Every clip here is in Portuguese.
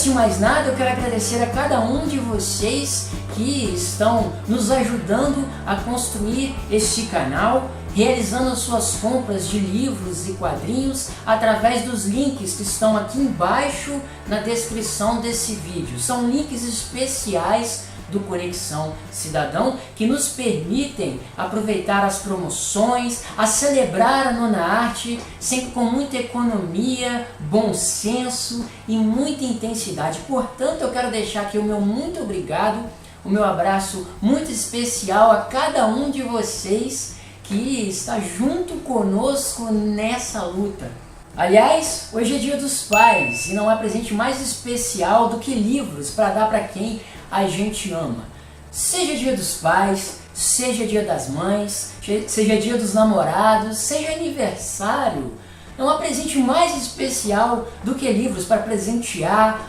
antes de mais nada, eu quero agradecer a cada um de vocês que estão nos ajudando a construir este canal, realizando as suas compras de livros e quadrinhos através dos links que estão aqui embaixo na descrição desse vídeo. São links especiais do Conexão Cidadão que nos permitem aproveitar as promoções, a celebrar a nona arte, sempre com muita economia, bom senso e muita intensidade. Portanto, eu quero deixar aqui o meu muito obrigado, o meu abraço muito especial a cada um de vocês que está junto conosco nessa luta. Aliás, hoje é Dia dos Pais e não há presente mais especial do que livros para dar para quem a gente ama. Seja Dia dos Pais, seja Dia das Mães, seja Dia dos Namorados, seja aniversário, não há presente mais especial do que livros para presentear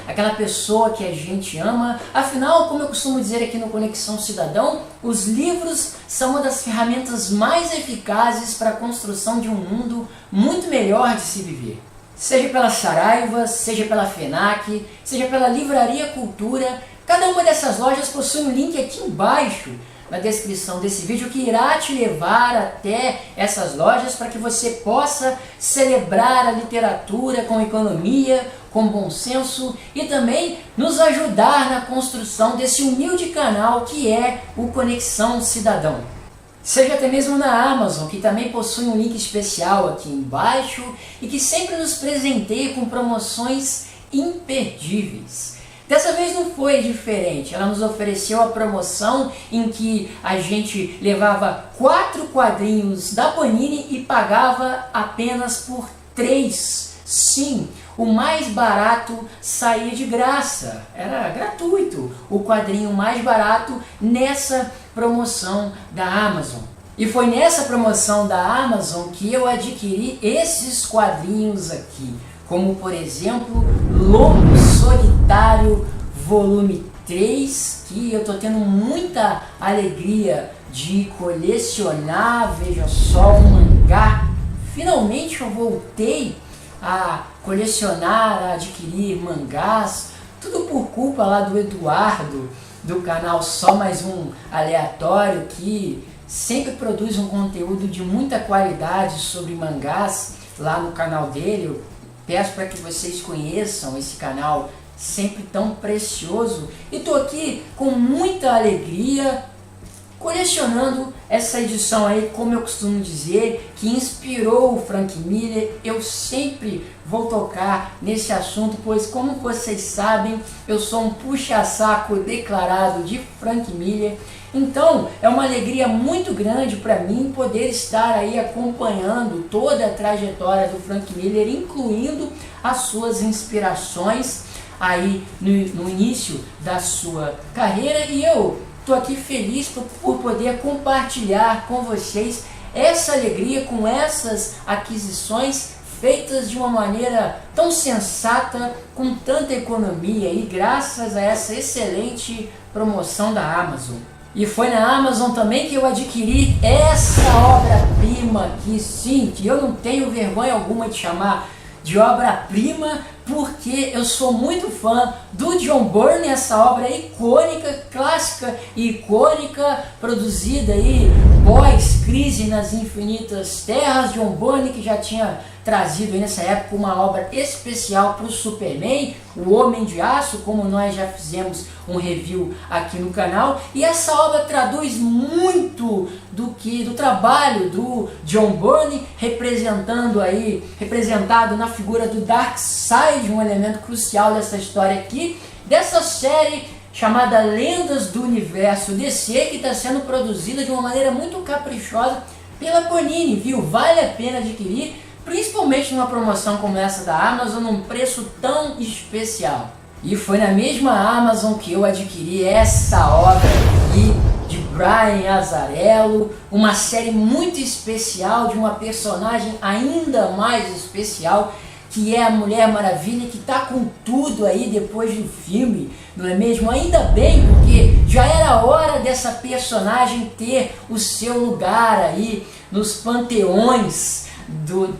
aquela pessoa que a gente ama. Afinal, como eu costumo dizer aqui no Conexão Cidadão, os livros são uma das ferramentas mais eficazes para a construção de um mundo muito melhor de se viver. Seja pela Saraiva, seja pela FENAC, seja pela Livraria Cultura, cada uma dessas lojas possui um link aqui embaixo na descrição desse vídeo que irá te levar até essas lojas para que você possa celebrar a literatura com economia, com bom senso e também nos ajudar na construção desse humilde canal que é o Conexão Cidadão. Seja até mesmo na Amazon, que também possui um link especial aqui embaixo e que sempre nos presenteia com promoções imperdíveis. Dessa vez não foi diferente, ela nos ofereceu a promoção em que a gente levava 4 quadrinhos da Panini e pagava apenas por 3. Sim, o mais barato saía de graça, era gratuito o quadrinho mais barato nessa promoção da Amazon. E foi nessa promoção da Amazon que eu adquiri esses quadrinhos aqui, como por exemplo Lobo Solitário volume 3, que eu tô tendo muita alegria de colecionar. Veja só, um mangá. Finalmente eu voltei a colecionar, a adquirir mangás, tudo por culpa lá do Eduardo, do canal Só Mais Um Aleatório, que sempre produz um conteúdo de muita qualidade sobre mangás lá no canal dele. Eu peço para que vocês conheçam esse canal sempre tão precioso e estou aqui com muita alegria colecionando essa edição aí, como eu costumo dizer, que inspirou o Frank Miller. Eu sempre vou tocar nesse assunto, pois como vocês sabem, eu sou um puxa-saco declarado de Frank Miller. Então é uma alegria muito grande para mim poder estar aí acompanhando toda a trajetória do Frank Miller, incluindo as suas inspirações aí no início da sua carreira, e eu estou aqui feliz por poder compartilhar com vocês essa alegria com essas aquisições feitas de uma maneira tão sensata, com tanta economia e graças a essa excelente promoção da Amazon. E foi na Amazon também que eu adquiri essa obra-prima aqui, sim, que eu não tenho vergonha alguma de chamar de obra-prima, porque eu sou muito fã do John Byrne, essa obra icônica, clássica e icônica, produzida aí pós-Crise nas Infinitas Terras. John Byrne, que já tinha trazido aí nessa época uma obra especial para o Superman, o Homem de Aço, como nós já fizemos um review aqui no canal, e essa obra traduz muito do trabalho do John Byrne, representado na figura do Darkseid, um elemento crucial dessa história aqui, dessa série chamada Lendas do Universo DC, que está sendo produzida de uma maneira muito caprichosa pela Panini, viu? Vale a pena adquirir, principalmente numa promoção como essa da Amazon, num preço tão especial. E foi na mesma Amazon que eu adquiri essa obra aqui de Brian Azzarello, uma série muito especial de uma personagem ainda mais especial, que é a Mulher Maravilha, que está com tudo aí depois do filme, não é mesmo? Ainda bem, porque já era hora dessa personagem ter o seu lugar aí nos panteões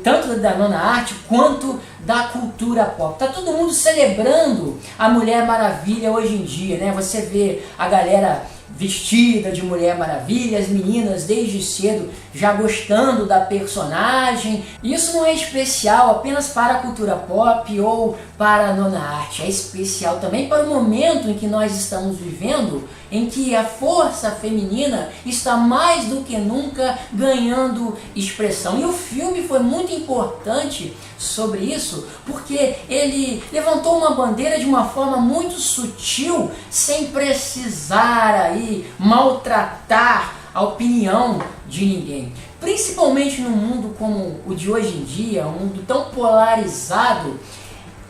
tanto da nona arte quanto da cultura pop. Tá todo mundo celebrando a Mulher Maravilha hoje em dia, né? Você vê a galera vestida de Mulher Maravilha, as meninas desde cedo já gostando da personagem. Isso não é especial apenas para a cultura pop ou para a nona arte, é especial também para o momento em que nós estamos vivendo, em que a força feminina está mais do que nunca ganhando expressão. E o filme foi muito importante sobre isso, porque ele levantou uma bandeira de uma forma muito sutil, sem precisar aí maltratar a opinião de ninguém. Principalmente num mundo como o de hoje em dia, um mundo tão polarizado,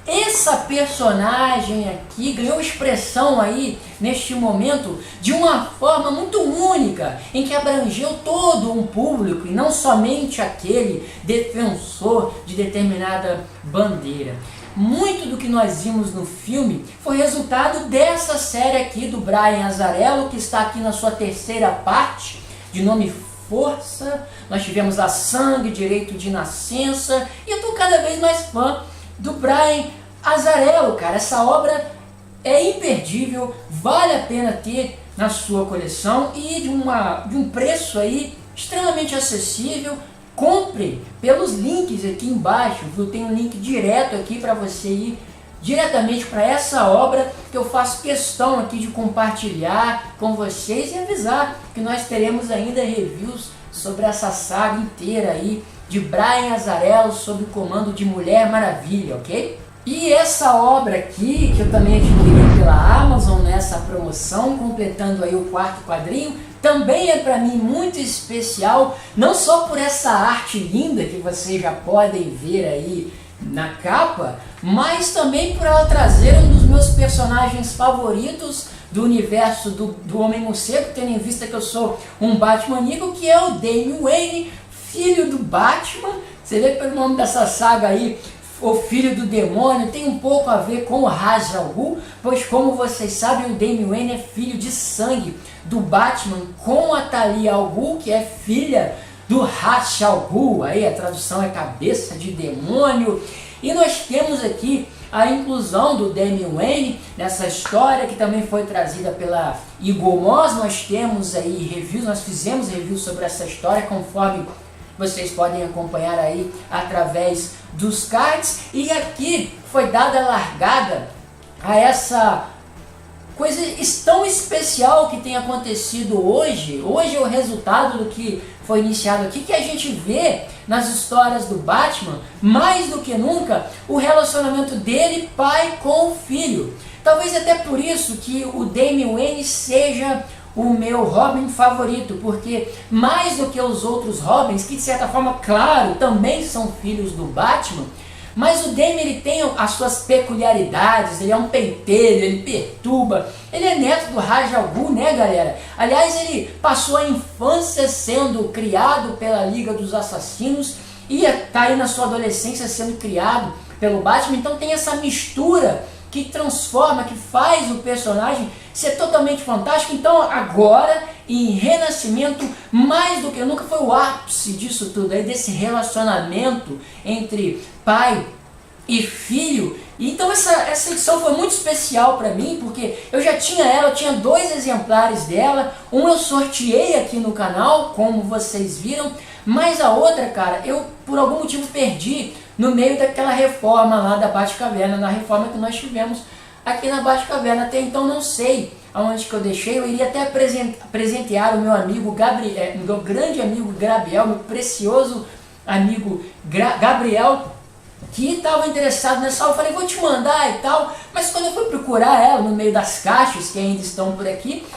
essa personagem aqui ganhou expressão aí neste momento de uma forma muito única, em que abrangeu todo um público e não somente aquele defensor de determinada bandeira. Muito do que nós vimos no filme foi resultado dessa série aqui do Brian Azzarello, que está aqui na sua terceira parte, de nome Força. Nós tivemos lá Sangue, Direito de Nascença, e eu estou cada vez mais fã do Brian Azzarello, cara. Essa obra é imperdível, vale a pena ter na sua coleção e de um preço aí extremamente acessível. Compre pelos links aqui embaixo, viu? Tem um link direto aqui para você ir diretamente para essa obra, que eu faço questão aqui de compartilhar com vocês e avisar que nós teremos ainda reviews sobre essa saga inteira aí de Brian Azzarello sob o comando de Mulher Maravilha, ok? E essa obra aqui, que eu também adquiri pela Amazon nessa promoção, completando aí o quarto quadrinho, também é para mim muito especial, não só por essa arte linda que vocês já podem ver aí na capa, mas também por ela trazer um dos meus personagens favoritos do universo do Homem-Morcego, tendo em vista que eu sou um Batmaníaco, que é o Damian Wayne, filho do Batman. Você vê pelo nome dessa saga aí, o Filho do Demônio, tem um pouco a ver com o Ra's al Ghul, pois como vocês sabem, o Damian Wayne é filho de sangue do Batman com a Talia al Ghul, que é filha do Ra's al Ghul. Aí a tradução é cabeça de demônio. E nós temos aqui a inclusão do Damian Wayne nessa história, que também foi trazida pela Eagle Moss. Nós temos aí reviews, nós fizemos reviews sobre essa história, conforme vocês podem acompanhar aí através dos cards. E aqui foi dada a largada a essa coisa tão especial que tem acontecido hoje. Hoje é o resultado do que foi iniciado aqui, que a gente vê nas histórias do Batman, mais do que nunca, o relacionamento dele, pai com o filho. Talvez até por isso que o Damian Wayne seja o meu Robin favorito, porque mais do que os outros Robins, que de certa forma, claro, também são filhos do Batman, mas o Damian, ele tem as suas peculiaridades, ele é um pentelho, ele perturba, ele é neto do Ra's al Ghul, né, galera? Aliás, ele passou a infância sendo criado pela Liga dos Assassinos e está aí na sua adolescência sendo criado pelo Batman, então tem essa mistura que transforma, que faz o personagem ser totalmente fantástico. Então agora, em Renascimento, mais do que nunca, foi o ápice disso tudo, aí, desse relacionamento entre pai e filho. Então essa edição foi muito especial para mim, porque eu já tinha ela, eu tinha 2 exemplares dela, um eu sorteei aqui no canal, como vocês viram, mas a outra, cara, eu por algum motivo perdi no meio daquela reforma lá da Batcaverna, na reforma que nós tivemos aqui na Batcaverna. Até então não sei aonde que eu deixei. Eu iria até presentear o meu amigo Gabriel, meu grande amigo Gabriel, meu precioso amigo Gabriel, que estava interessado nessa aula. Eu falei, vou te mandar e tal, mas quando eu fui procurar ela no meio das caixas que ainda estão por aqui,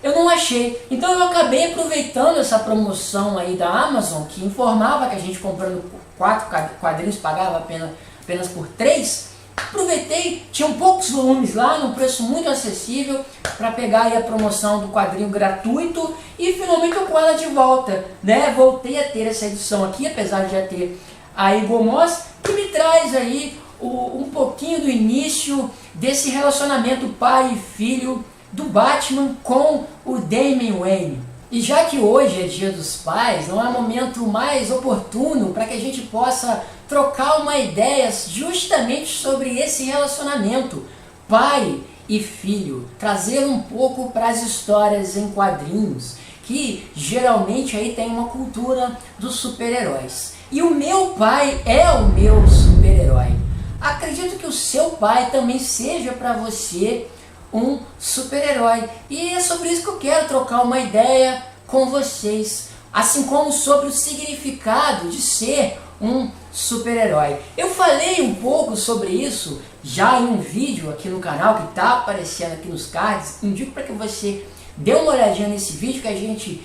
eu não achei. Então eu acabei aproveitando essa promoção aí da Amazon, que informava que a gente comprando 4 quadrinhos pagava apenas por 3. Aproveitei, tinham poucos volumes lá, num preço muito acessível, para pegar aí a promoção do quadrinho gratuito, e finalmente eu com ela de volta, né? Voltei a ter essa edição aqui, apesar de já ter a Eagle Moss, que me traz aí um pouquinho do início desse relacionamento pai e filho do Batman com o Damian Wayne. E já que hoje é Dia dos Pais, não é o momento mais oportuno para que a gente possa trocar uma ideia justamente sobre esse relacionamento pai e filho, trazer um pouco para as histórias em quadrinhos, que geralmente aí tem uma cultura dos super-heróis. E o meu pai é o meu super-herói. Acredito que o seu pai também seja para você um super-herói. E é sobre isso que eu quero trocar uma ideia com vocês, assim como sobre o significado de ser um super-herói. Eu falei um pouco sobre isso já em um vídeo aqui no canal que está aparecendo aqui nos cards. Indico para que você dê uma olhadinha nesse vídeo que a gente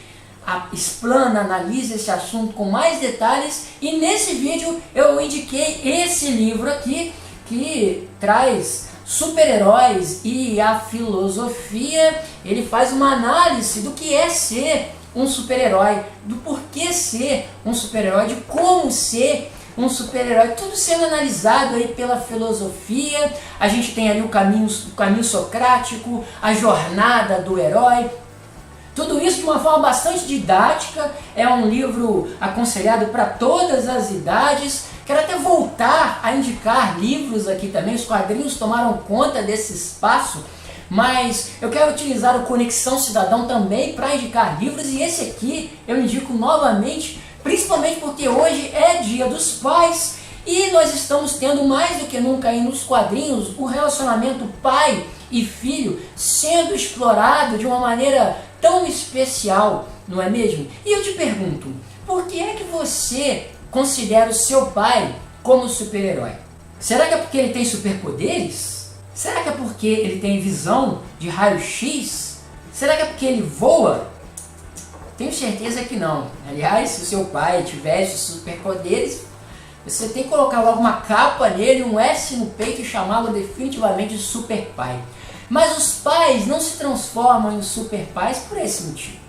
explana, analisa esse assunto com mais detalhes. E nesse vídeo eu indiquei esse livro aqui que traz super-heróis e a filosofia. Ele faz uma análise do que é ser um super-herói, do porquê ser um super-herói, de como ser um super-herói, tudo sendo analisado aí pela filosofia. A gente tem ali o caminho socrático, a jornada do herói, tudo isso de uma forma bastante didática. É um livro aconselhado para todas as idades. Quero até voltar a indicar livros aqui também, os quadrinhos tomaram conta desse espaço, mas eu quero utilizar o Conexão Cidadão também para indicar livros, e esse aqui eu indico novamente, principalmente porque hoje é Dia dos Pais e nós estamos tendo mais do que nunca aí nos quadrinhos o relacionamento pai e filho sendo explorado de uma maneira tão especial, não é mesmo? E eu te pergunto, por que é que você considera o seu pai como super-herói? Será que é porque ele tem superpoderes? Será que é porque ele tem visão de raio-x? Será que é porque ele voa? Tenho certeza que não. Aliás, se o seu pai tivesse superpoderes, você tem que colocar logo uma capa nele, um S no peito e chamá-lo definitivamente de super pai. Mas os pais não se transformam em super pais por esse motivo.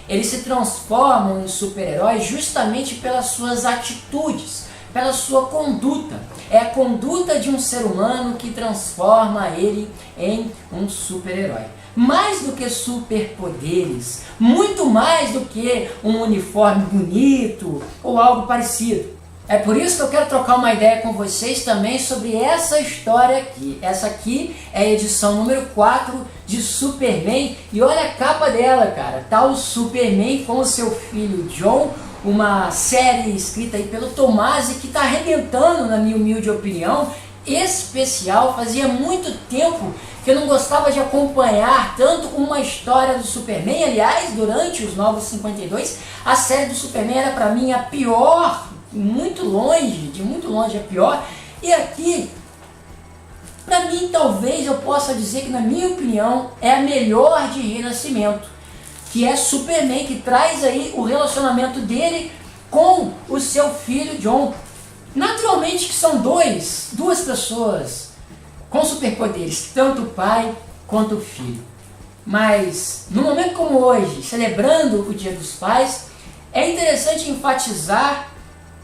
Eles se transformam em super-heróis justamente pelas suas atitudes, pela sua conduta. É a conduta de um ser humano que transforma ele em um super-herói. Mais do que superpoderes, muito mais do que um uniforme bonito ou algo parecido. É por isso que eu quero trocar uma ideia com vocês também sobre essa história aqui. Essa aqui é a edição número 4 de Superman. E olha a capa dela, cara. Tá o Superman com o seu filho John. Uma série escrita aí pelo Tomasi que tá arrebentando, na minha humilde opinião. Especial. Fazia muito tempo que eu não gostava de acompanhar tanto uma história do Superman. Aliás, durante os Novos 52, a série do Superman era pra mim a pior, de muito longe a pior. E aqui, pra mim, talvez eu possa dizer que, na minha opinião, é a melhor de Renascimento, que é Superman, que traz aí o relacionamento dele com o seu filho John. Naturalmente que são duas pessoas com superpoderes, tanto o pai quanto o filho. Mas, no momento como hoje, celebrando o Dia dos Pais, é interessante enfatizar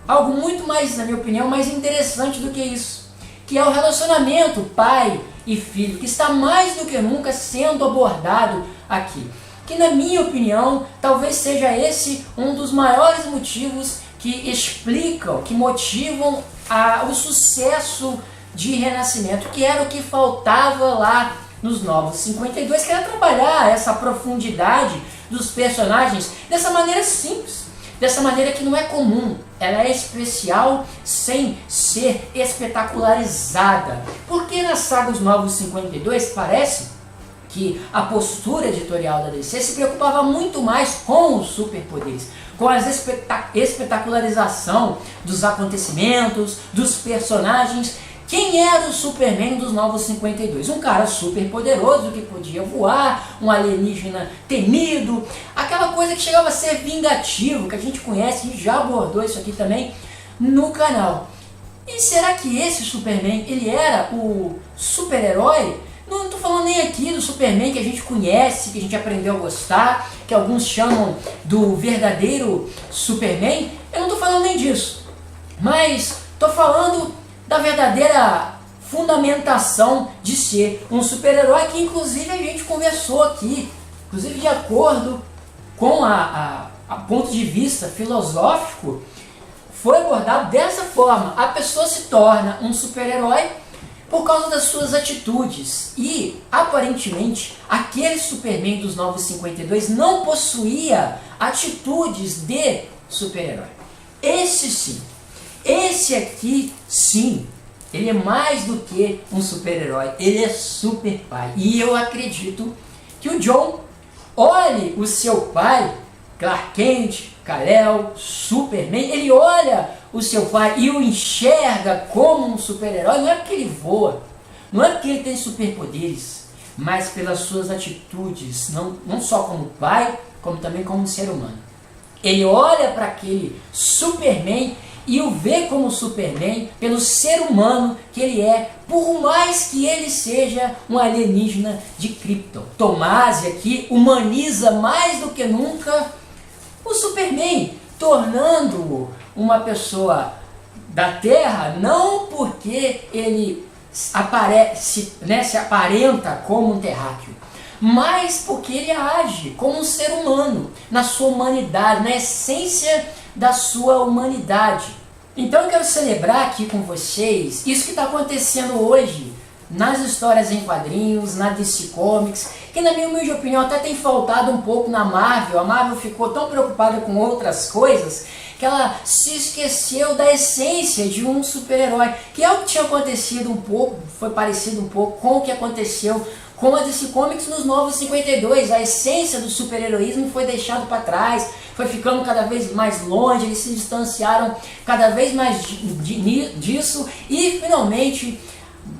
algo muito mais, na minha opinião, mais interessante do que isso, que é o relacionamento pai e filho, que está mais do que nunca sendo abordado aqui. Que, na minha opinião, talvez seja esse um dos maiores motivos que explicam, que motivam o sucesso de Renascimento, que era o que faltava lá nos Novos 52, que era trabalhar essa profundidade dos personagens dessa maneira simples, dessa maneira que não é comum. Ela é especial sem ser espetacularizada. Porque na saga Os Novos 52 parece que a postura editorial da DC se preocupava muito mais com os superpoderes, com a espetacularização dos acontecimentos, dos personagens. Quem era o Superman dos Novos 52? Um cara super poderoso que podia voar, um alienígena temido, aquela coisa que chegava a ser vingativo, que a gente conhece e já abordou isso aqui também no canal. E será que esse Superman, ele era o super-herói? Não estou falando nem aqui do Superman que a gente conhece, que a gente aprendeu a gostar, que alguns chamam do verdadeiro Superman. Eu não estou falando nem disso, mas estou falando da verdadeira fundamentação de ser um super-herói, que inclusive a gente conversou aqui, inclusive de acordo com a ponto de vista filosófico, foi abordado dessa forma. A pessoa se torna um super-herói por causa das suas atitudes. E, aparentemente, aquele Superman dos Novos 52 não possuía atitudes de super-herói. Esse sim. Esse aqui, sim. Ele é mais do que um super-herói. Ele é super pai. E eu acredito que o John olhe o seu pai, Clark Kent, Kal-El, Superman, ele olha o seu pai e o enxerga como um super-herói. Não é porque ele voa, não é porque ele tem superpoderes, mas pelas suas atitudes, não só como pai, como também como ser humano. Ele olha para aquele Superman e o vê como Superman pelo ser humano que ele é, por mais que ele seja um alienígena de Krypton. Tomasi aqui humaniza mais do que nunca o Superman, tornando-o uma pessoa da Terra, não porque ele se aparenta como um terráqueo, mas porque ele age como um ser humano, na sua humanidade, na essência da sua humanidade. Então eu quero celebrar aqui com vocês isso que está acontecendo hoje nas histórias em quadrinhos, na DC Comics, que na minha humilde opinião até tem faltado um pouco na Marvel. A Marvel ficou tão preocupada com outras coisas que ela se esqueceu da essência de um super-herói, que é o que tinha acontecido um pouco, foi parecido um pouco com o que aconteceu com a DC Comics nos Novos 52. A essência do super-heroísmo foi deixado para trás, foi ficando cada vez mais longe, eles se distanciaram cada vez mais disso e finalmente,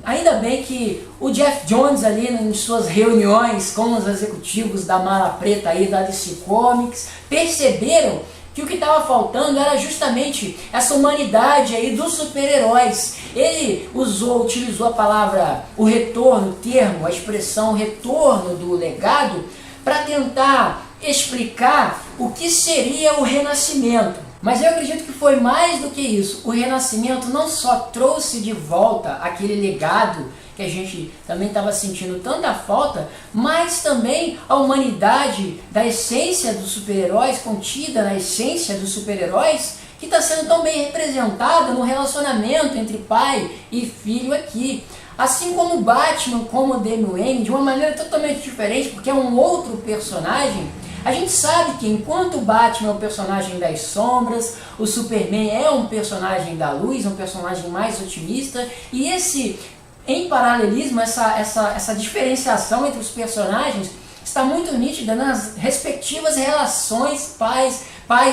ainda bem que o Jeff Jones ali em suas reuniões com os executivos da Mala Preta aí da DC Comics perceberam que o que estava faltando era justamente essa humanidade aí dos super-heróis. Ele utilizou a palavra, o retorno, o termo, a expressão retorno do legado para tentar explicar o que seria o renascimento. Mas eu acredito que foi mais do que isso. O renascimento não só trouxe de volta aquele legado que a gente também estava sentindo tanta falta, mas também a humanidade da essência dos super-heróis, contida na essência dos super-heróis, que está sendo tão bem representada no relacionamento entre pai e filho aqui. Assim como o Batman, como o Damian Wayne, de uma maneira totalmente diferente, porque é um outro personagem. A gente sabe que enquanto o Batman é um personagem das sombras, o Superman é um personagem da luz, um personagem mais otimista, e esse, em paralelismo, essa diferenciação entre os personagens está muito nítida nas respectivas relações pai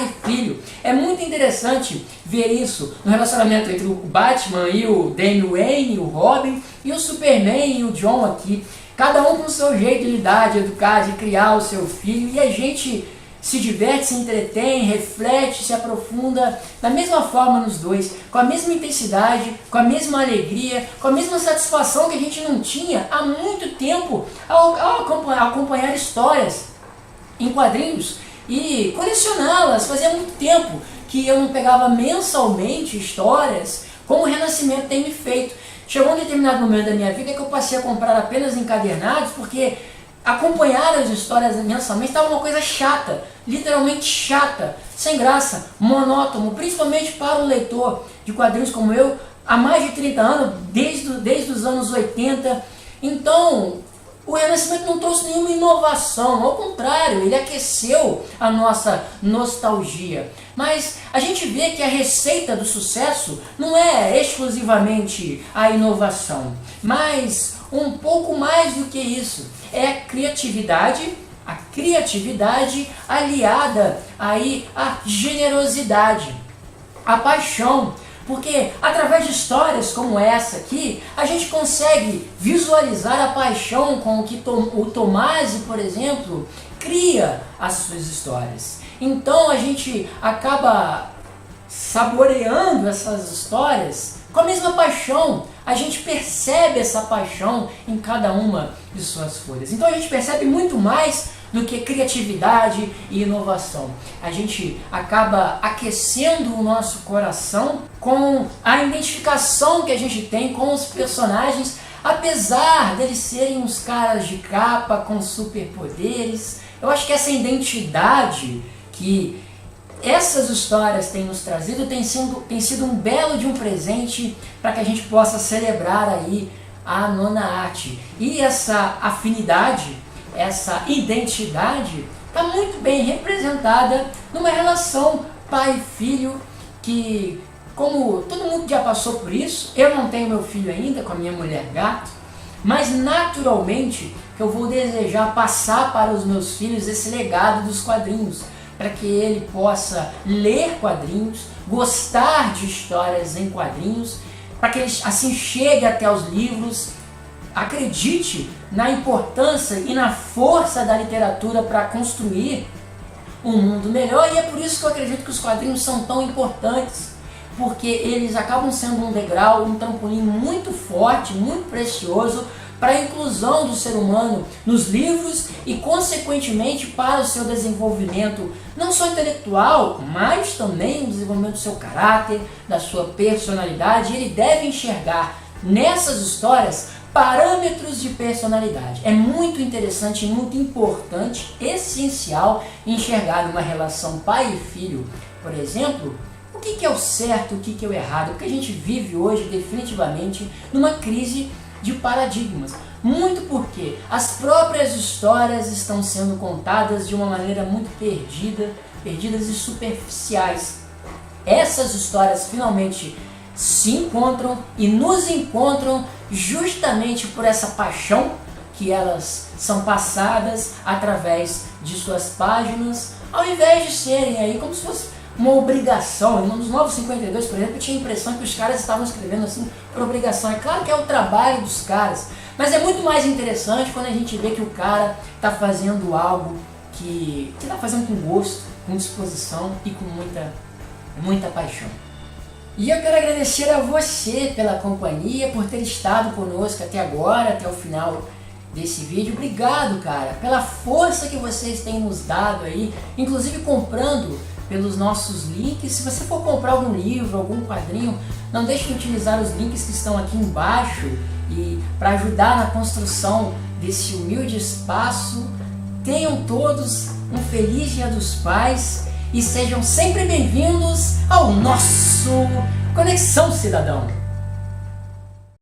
e filho. É muito interessante ver isso no relacionamento entre o Batman e o Damian Wayne, o Robin, e o Superman e o John aqui. Cada um com o seu jeito de lidar, de educar, de criar o seu filho, e a gente se diverte, se entretém, reflete, se aprofunda da mesma forma nos dois, com a mesma intensidade, com a mesma alegria, com a mesma satisfação que a gente não tinha há muito tempo ao acompanhar histórias em quadrinhos e colecioná-las. Fazia muito tempo que eu não pegava mensalmente histórias como o Renascimento tem me feito. Chegou um determinado momento da minha vida que eu passei a comprar apenas encadernados, porque acompanhar as histórias mensalmente estava uma coisa chata, literalmente chata, sem graça, monótono, principalmente para um leitor de quadrinhos como eu, há mais de 30 anos, desde os anos 80. Então, o Renascimento não trouxe nenhuma inovação, ao contrário, ele aqueceu a nossa nostalgia. Mas a gente vê que a receita do sucesso não é exclusivamente a inovação, mas um pouco mais do que isso. É a criatividade aliada aí à generosidade, à paixão. Porque através de histórias como essa aqui, a gente consegue visualizar a paixão com que o Tomasi, por exemplo, cria as suas histórias. Então a gente acaba saboreando essas histórias com a mesma paixão. A gente percebe essa paixão em cada uma de suas folhas. Então a gente percebe muito mais do que criatividade e inovação. A gente acaba aquecendo o nosso coração com a identificação que a gente tem com os personagens apesar deles serem uns caras de capa com superpoderes, eu acho que essa identidade que essas histórias têm nos trazido tem sido um belo de um presente para que a gente possa celebrar aí a nona arte. E essa afinidade, essa identidade está muito bem representada numa relação pai e filho que, como todo mundo já passou por isso, eu não tenho meu filho ainda com a minha mulher gato, mas naturalmente que eu vou desejar passar para os meus filhos esse legado dos quadrinhos, para que ele possa ler quadrinhos, gostar de histórias em quadrinhos, para que ele assim chegue até os livros, acredite na importância e na força da literatura para construir um mundo melhor. E é por isso que eu acredito que os quadrinhos são tão importantes, porque eles acabam sendo um degrau, um trampolim muito forte, muito precioso para a inclusão do ser humano nos livros e, consequentemente, para o seu desenvolvimento, não só intelectual, mas também o desenvolvimento do seu caráter, da sua personalidade. Ele deve enxergar nessas histórias parâmetros de personalidade. É muito interessante, muito importante, essencial enxergar numa relação pai e filho, por exemplo, o que é o certo, o que é o errado, porque a gente vive hoje definitivamente numa crise de paradigmas, muito porque as próprias histórias estão sendo contadas de uma maneira muito perdidas e superficiais. Essas histórias finalmente se encontram e nos encontram justamente por essa paixão que elas são passadas através de suas páginas, ao invés de serem aí como se fosse uma obrigação. Nos Novos 52, por exemplo, eu tinha a impressão que os caras estavam escrevendo assim por obrigação. É claro que é o trabalho dos caras, mas é muito mais interessante quando a gente vê que o cara está fazendo algo que está fazendo com gosto, com disposição e com muita paixão. E eu quero agradecer a você pela companhia, por ter estado conosco até agora, até o final desse vídeo. Obrigado, cara, pela força que vocês têm nos dado aí, inclusive comprando pelos nossos links. Se você for comprar algum livro, algum quadrinho, não deixe de utilizar os links que estão aqui embaixo e para ajudar na construção desse humilde espaço. Tenham todos um feliz Dia dos Pais e sejam sempre bem-vindos ao nosso Conexão Cidadão.